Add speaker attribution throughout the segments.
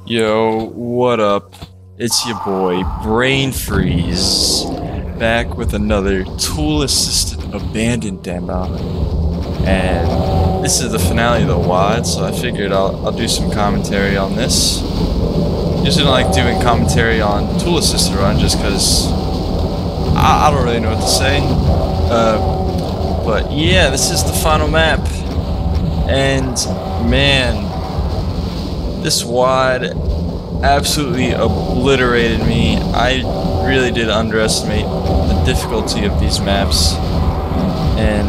Speaker 1: Yo, what up? It's your boy, Brain Freeze, back with another tool-assisted abandoned demo. And this is the finale of the WAD, so I figured I'll do some commentary on this. Usually don't like doing commentary on tool-assisted run just because I don't really know what to say. But yeah, this is the final map. And man, this WAD absolutely obliterated me. I really did underestimate the difficulty of these maps, and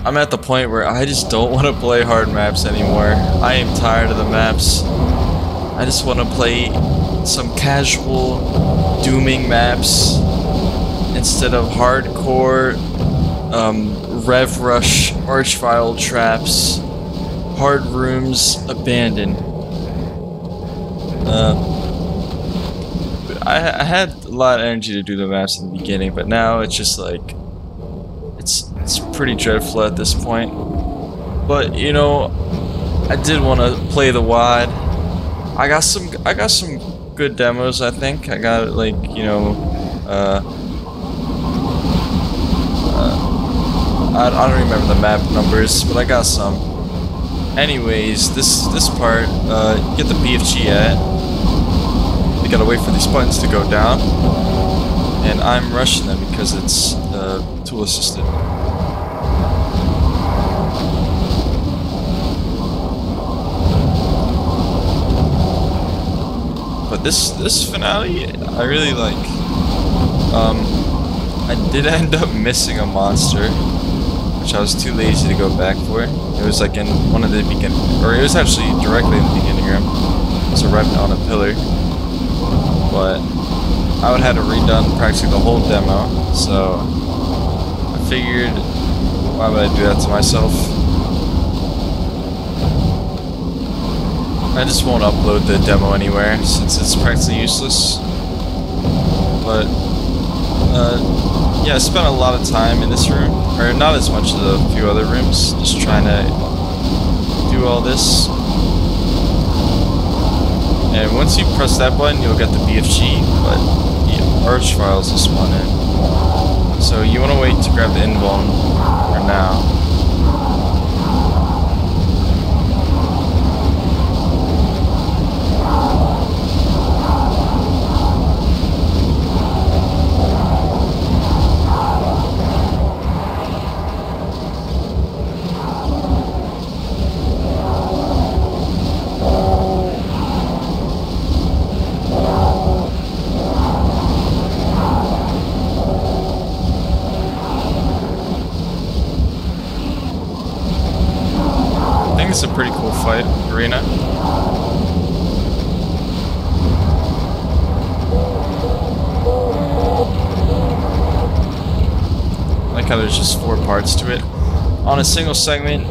Speaker 1: I'm at the point where I just don't want to play hard maps anymore. I am tired of the maps. I just want to play some casual dooming maps instead of hardcore Rev Rush Archvile traps, hard rooms, abandoned. I had a lot of energy to do the maps in the beginning, but now it's just like it's pretty dreadful at this point. But you know, I did want to play the WAD. I got some good demos. I think I got like I don't remember the map numbers, but I got some. Anyways, this part, get the BFG at. You gotta wait for these buttons to go down, and I'm rushing them because it's tool assisted. But this finale, I really like. I did end up missing a monster, which I was too lazy to go back for. It was like in one of the beginning, or it was actually directly in the beginning room. It's a remnant on a pillar, but I would have had to redone practically the whole demo. So I figured, why would I do that to myself? I just won't upload the demo anywhere since it's practically useless. But yeah, I spent a lot of time in this room, or not as much as a few other rooms, just trying to do all this. And once you press that button, you'll get the BFG, but the Archviles will spawn in. So you want to wait to grab the invuln for now. It's a pretty cool fight arena. I like how there's just 4 parts to it. On a single segment,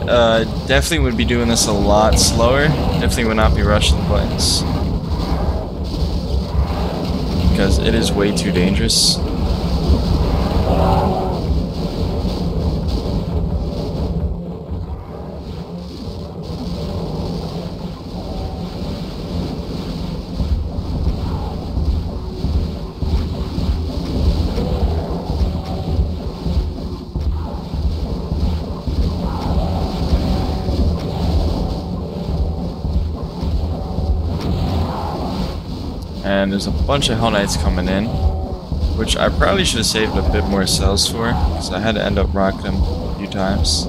Speaker 1: definitely would be doing this a lot slower. Definitely would not be rushing the buttons, because it is way too dangerous. And there's a bunch of Hell Knights coming in, which I probably should have saved a bit more cells for, because I had to end up rocking them a few times.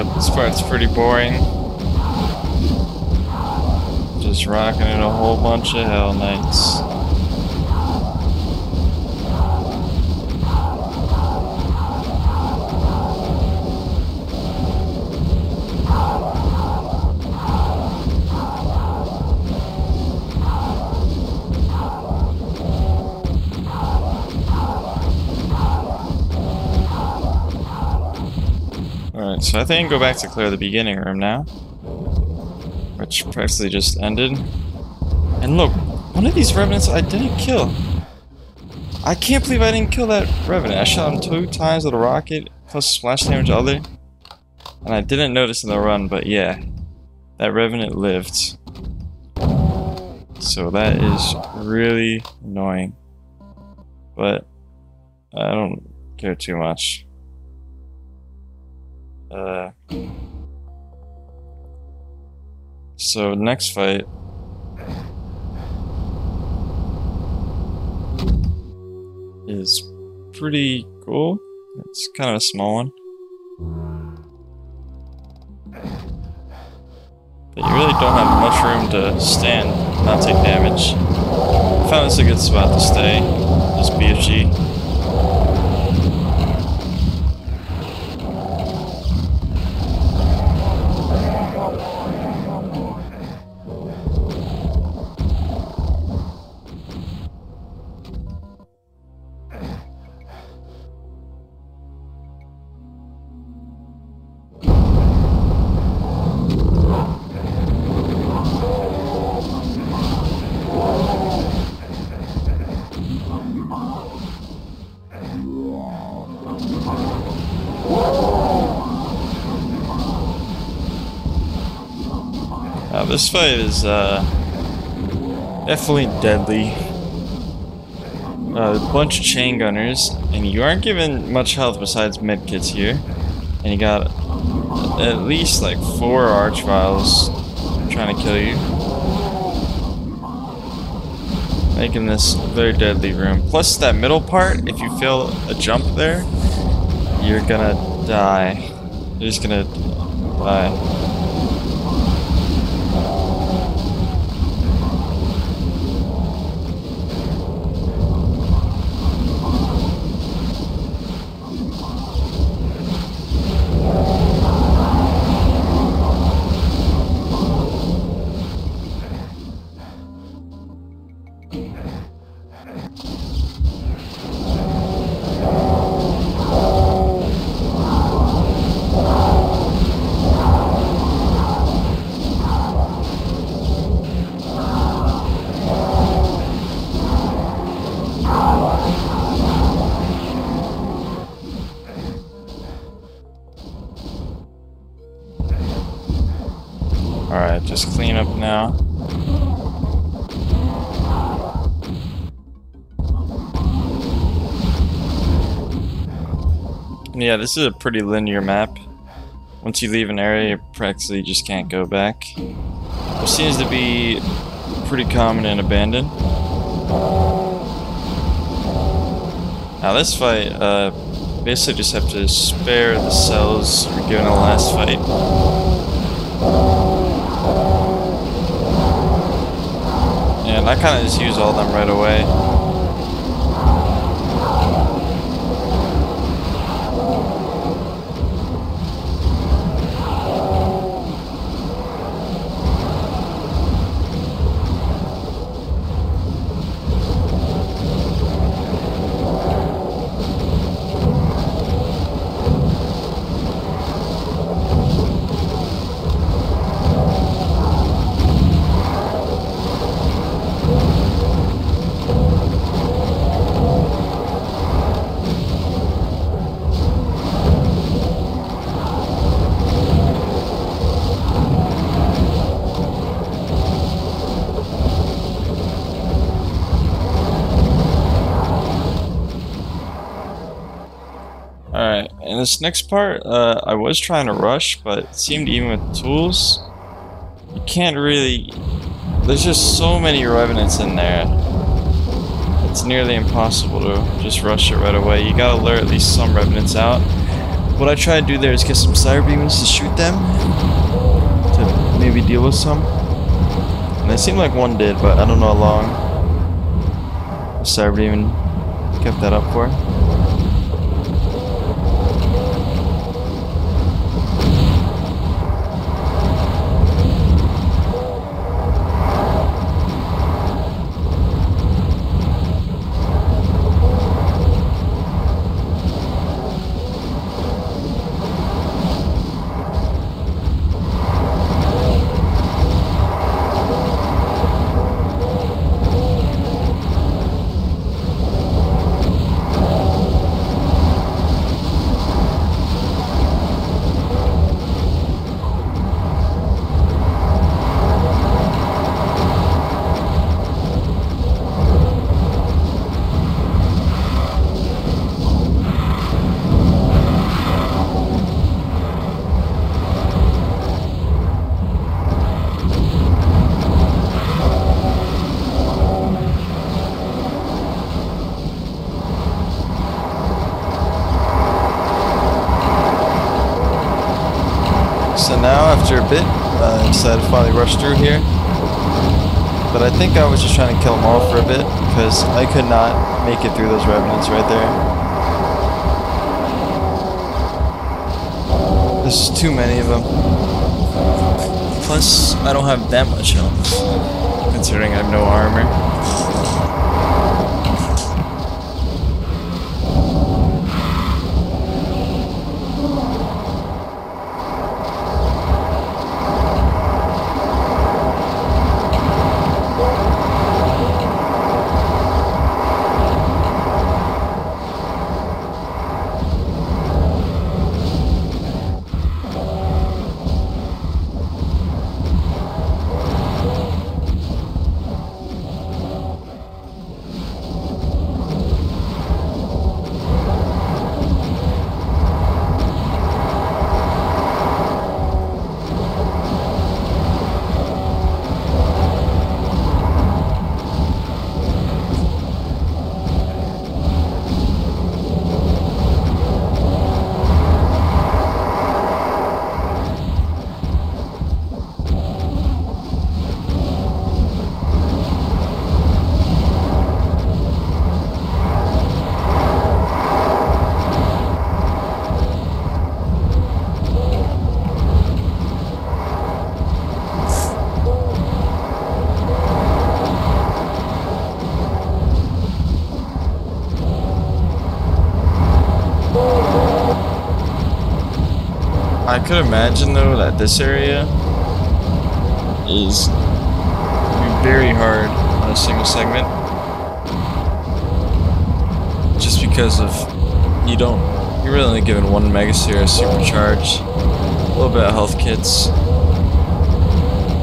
Speaker 1: Yep, this part's pretty boring. Just rocking it a whole bunch of Hell Knights. Alright, so I think I can go back to clear the beginning room now. Which practically just ended. And look, one of these revenants I didn't kill. I can't believe I didn't kill that revenant. I shot him 2 times with a rocket, plus splash damage other. And I didn't notice in the run, but yeah. That revenant lived. So that is really annoying. But I don't care too much. So next fight is pretty cool. It's kind of a small one. But you really don't have much room to stand and not take damage. I found this a good spot to stay. Just BFG. This fight is definitely deadly. A bunch of chain gunners, and you aren't given much health besides medkits here. And you got at least like 4 archviles trying to kill you, making this a very deadly room. Plus that middle part, if you fail a jump there, you're gonna die. You're just gonna die. Alright, just clean up now. Yeah, this is a pretty linear map. Once you leave an area, you practically just can't go back. It seems to be pretty common in Abandon. Now this fight, basically just have to spare the cells we were given in the last fight. And I kind of just use all of them right away. Alright, in this next part, I was trying to rush, but it seemed even with tools, you can't really... There's just so many revenants in there. It's nearly impossible to just rush it right away. You gotta lure at least some revenants out. what I try to do there is get some Cyber Demons to shoot them, to maybe deal with some. And it seemed like one did, but I don't know how long the Cyber Demon kept that up for. So now, after a bit, I decided to finally rush through here. But I think I was just trying to kill them all for a bit, because I could not make it through those revenants right there. There's too many of them. Plus, I don't have that much health, considering I have no armor. I could imagine though that this area is very hard on a single segment, just because of you're really only given one Megasphere supercharge, a little bit of health kits,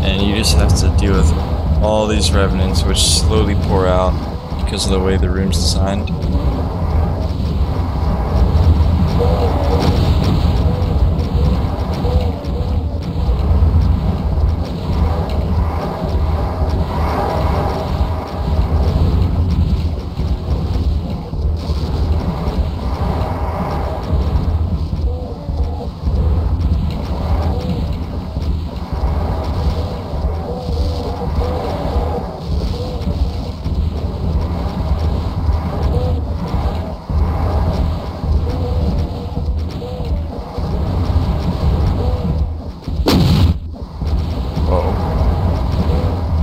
Speaker 1: and you just have to deal with all these revenants which slowly pour out because of the way the room's designed.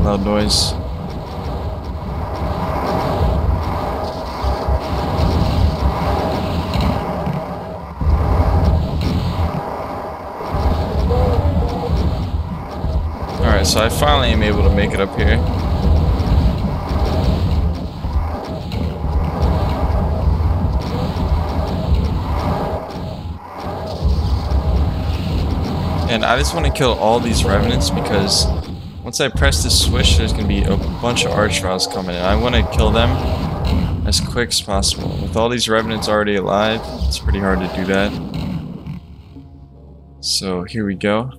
Speaker 1: Loud noise. Alright, so I finally am able to make it up here. And I just want to kill all these revenants because once I press this switch, there's going to be a bunch of Archviles coming in. I want to kill them as quick as possible. With all these revenants already alive, it's pretty hard to do that. So here we go.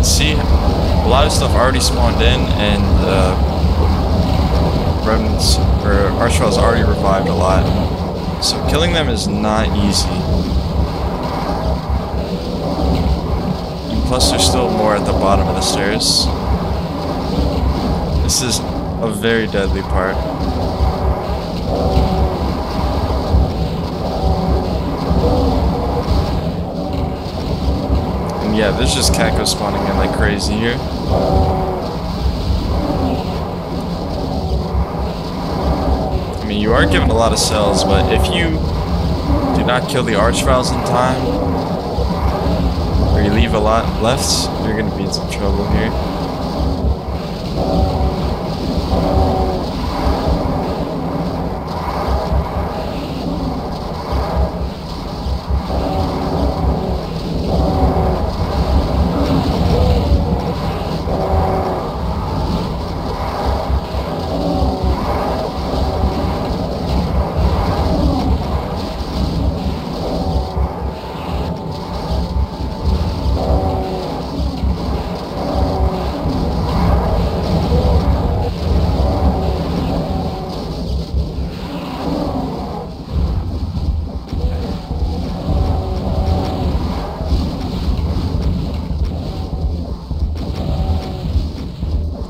Speaker 1: See, a lot of stuff already spawned in, and remnants or Archviles already revived a lot, so killing them is not easy. And plus, there's still more at the bottom of the stairs. This is a very deadly part. And yeah, there's just Cacos spawning in like crazy here. I mean, you are given a lot of cells, but if you do not kill the Archviles in time, or you leave a lot left, you're gonna be in some trouble here.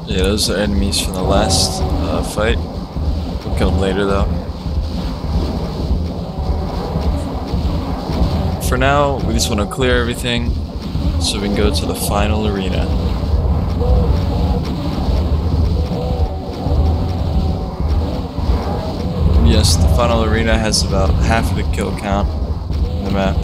Speaker 1: Yeah, those are enemies from the last fight. We'll kill them later though. For now, we just want to clear everything so we can go to the final arena. Yes, the final arena has about half of the kill count in the map.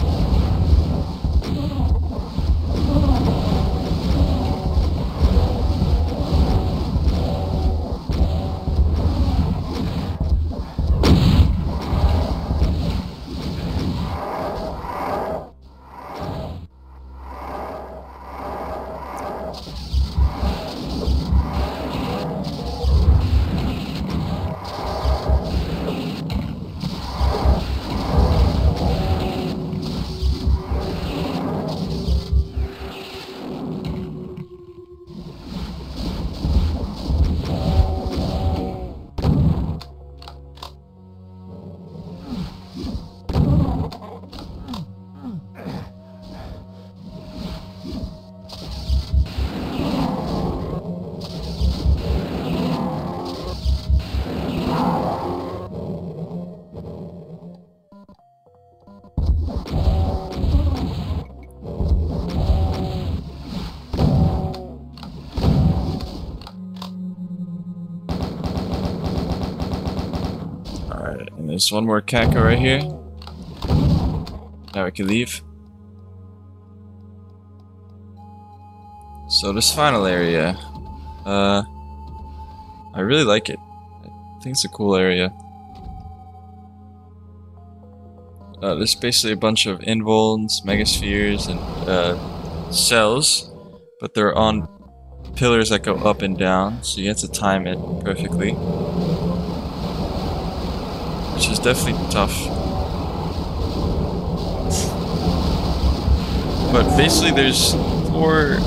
Speaker 1: There's one more Caco right here. Now we can leave. So this final area, I really like it. I think it's a cool area. There's basically a bunch of invulns, megaspheres, and cells, but they're on pillars that go up and down, so you have to time it perfectly. Which is definitely tough. But basically there's four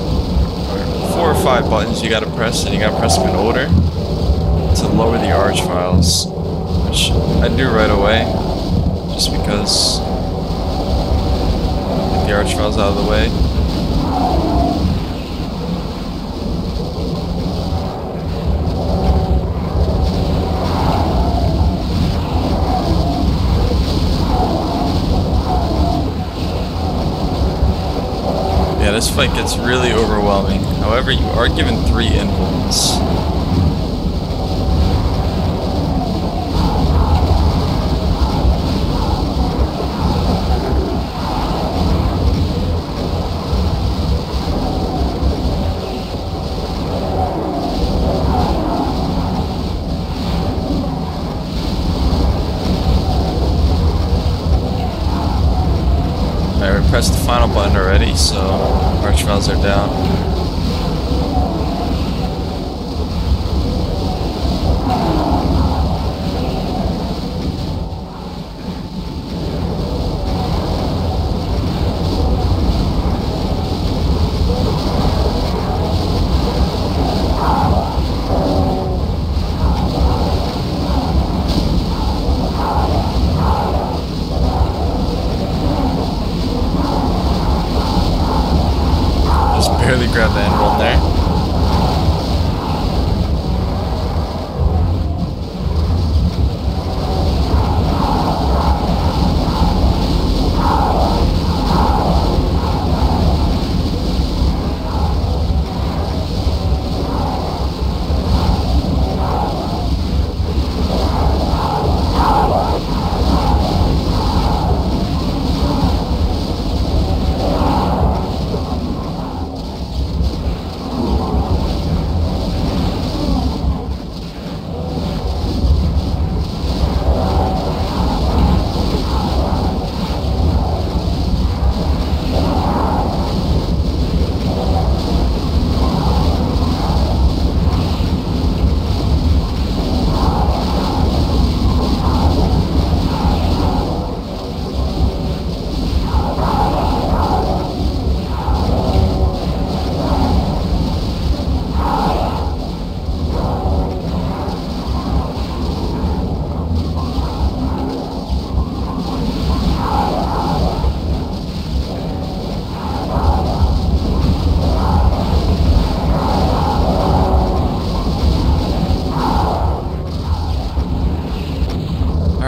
Speaker 1: or five buttons you gotta press, and you gotta press them in order to lower the Archviles, which I do right away, just because get the Archviles out of the way. Yeah, this fight gets really overwhelming. However, you are given 3 invulns. I pressed the final button already, so Archviles are down.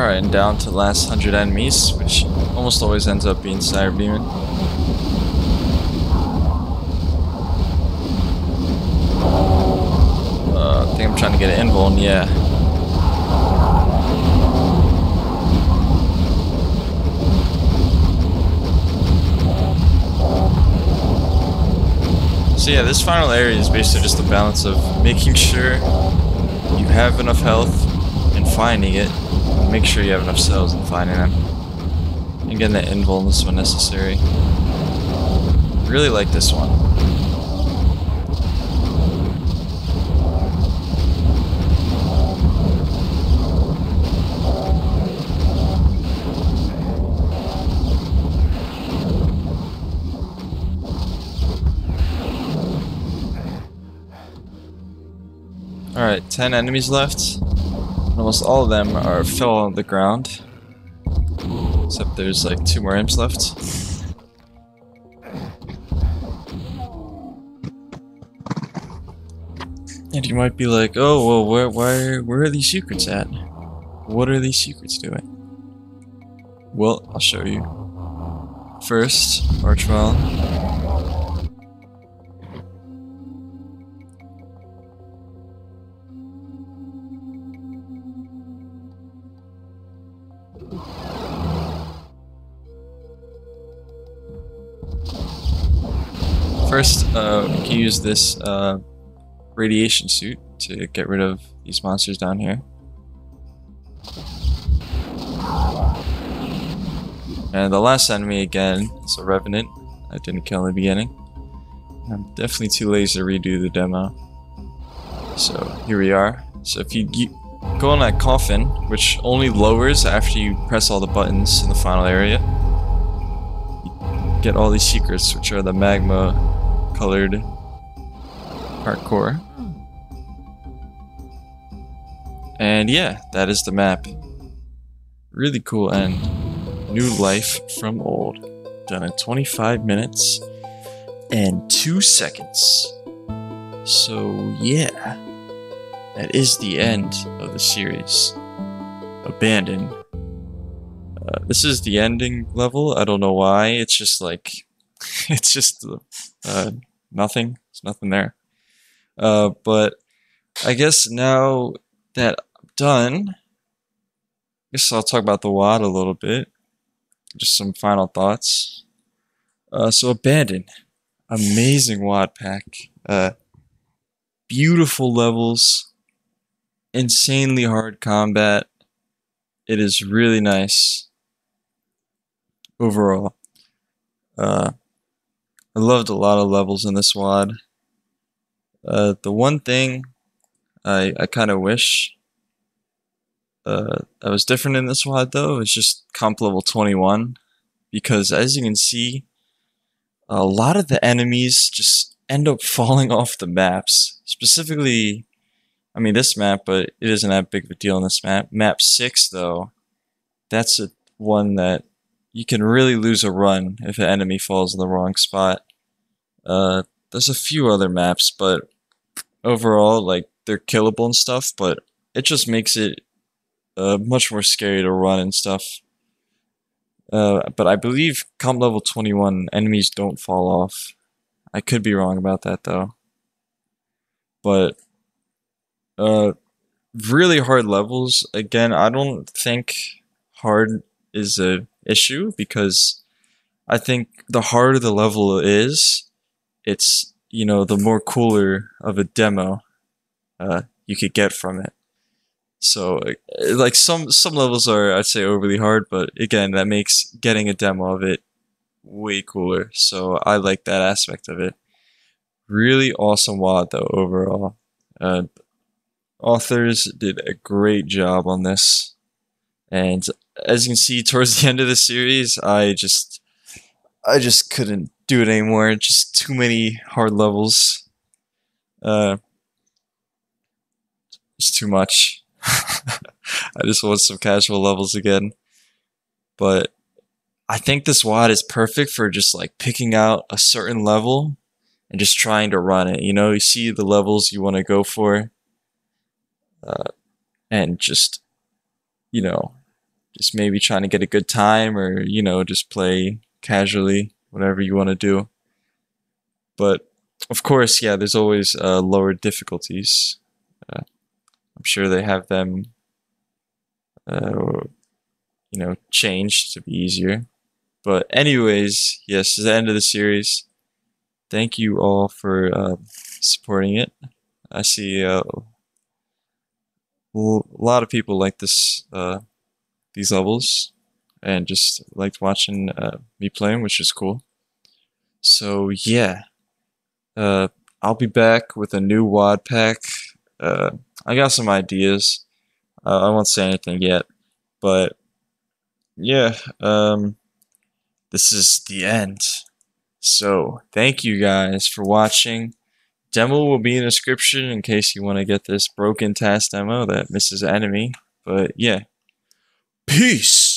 Speaker 1: Alright, and down to the last 100 enemies, which almost always ends up being Cyber Demon. I think I'm trying to get an invuln, yeah. So yeah, this final area is basically just a balance of making sure you have enough health and finding it, and make sure you have enough cells and finding them, and getting that invuln when necessary. Really like this one. Alright, 10 enemies left. Almost all of them fell on the ground. Except there's like 2 more imps left. And you might be like, oh, well, where are these secrets at? What are these secrets doing? Well, I'll show you. First, Archwell. First, we can use this radiation suit to get rid of these monsters down here. And the last enemy again is a Revenant I didn't kill in the beginning. I'm definitely too lazy to redo the demo. So here we are. So if you go on that coffin, which only lowers after you press all the buttons in the final area, you get all these secrets, which are the magma colored hardcore. And yeah, that is the map. Really cool end. New life from old. Done in 25 minutes and 2 seconds. So yeah, that is the end of the series. Abandon. This is the ending level. I don't know why. It's just like, it's just nothing. There's nothing there. But I guess now that I'm done, I guess I'll talk about the WAD a little bit. Just some final thoughts. So Abandon. Amazing WAD pack. Beautiful levels. Insanely hard combat. It is really nice. Overall. I loved a lot of levels in this WAD. The one thing I kind of wish I was different in this WAD though is just comp level 21, because as you can see, a lot of the enemies just end up falling off the maps. Specifically, I mean this map, but it isn't that big of a deal in this map. Map 6 though, that's one that you can really lose a run if an enemy falls in the wrong spot. There's a few other maps, but overall, like, they're killable and stuff, but it just makes it much more scary to run and stuff. But I believe comp level 21 enemies don't fall off. I could be wrong about that though. But really hard levels. Again, I don't think hard is a issue, because I think the harder the level is, it's, you know, the more cooler of a demo you could get from it. So like some levels are, I'd say, overly hard, but again, that makes getting a demo of it way cooler. So I like that aspect of it. Really awesome WAD though overall. Authors did a great job on this, and as you can see towards the end of the series, I just couldn't do it anymore. Just too many hard levels. It's too much. I just want some casual levels again. But I think this WAD is perfect for just like picking out a certain level and just trying to run it. You know, you see the levels you want to go for, and just, you know, just maybe trying to get a good time, or just play casually, whatever you want to do. But of course, yeah, there's always lower difficulties. I'm sure they have them, uh, changed to be easier. But anyways, yes, this is the end of the series. Thank you all for supporting it. I see a lot of people like these levels, and just liked watching me playing, which is cool. So yeah, I'll be back with a new WOD pack. I got some ideas. I won't say anything yet, but yeah, this is the end. So thank you guys for watching. Demo will be in the description in case you want to get this broken task demo that misses enemy. But yeah, peace.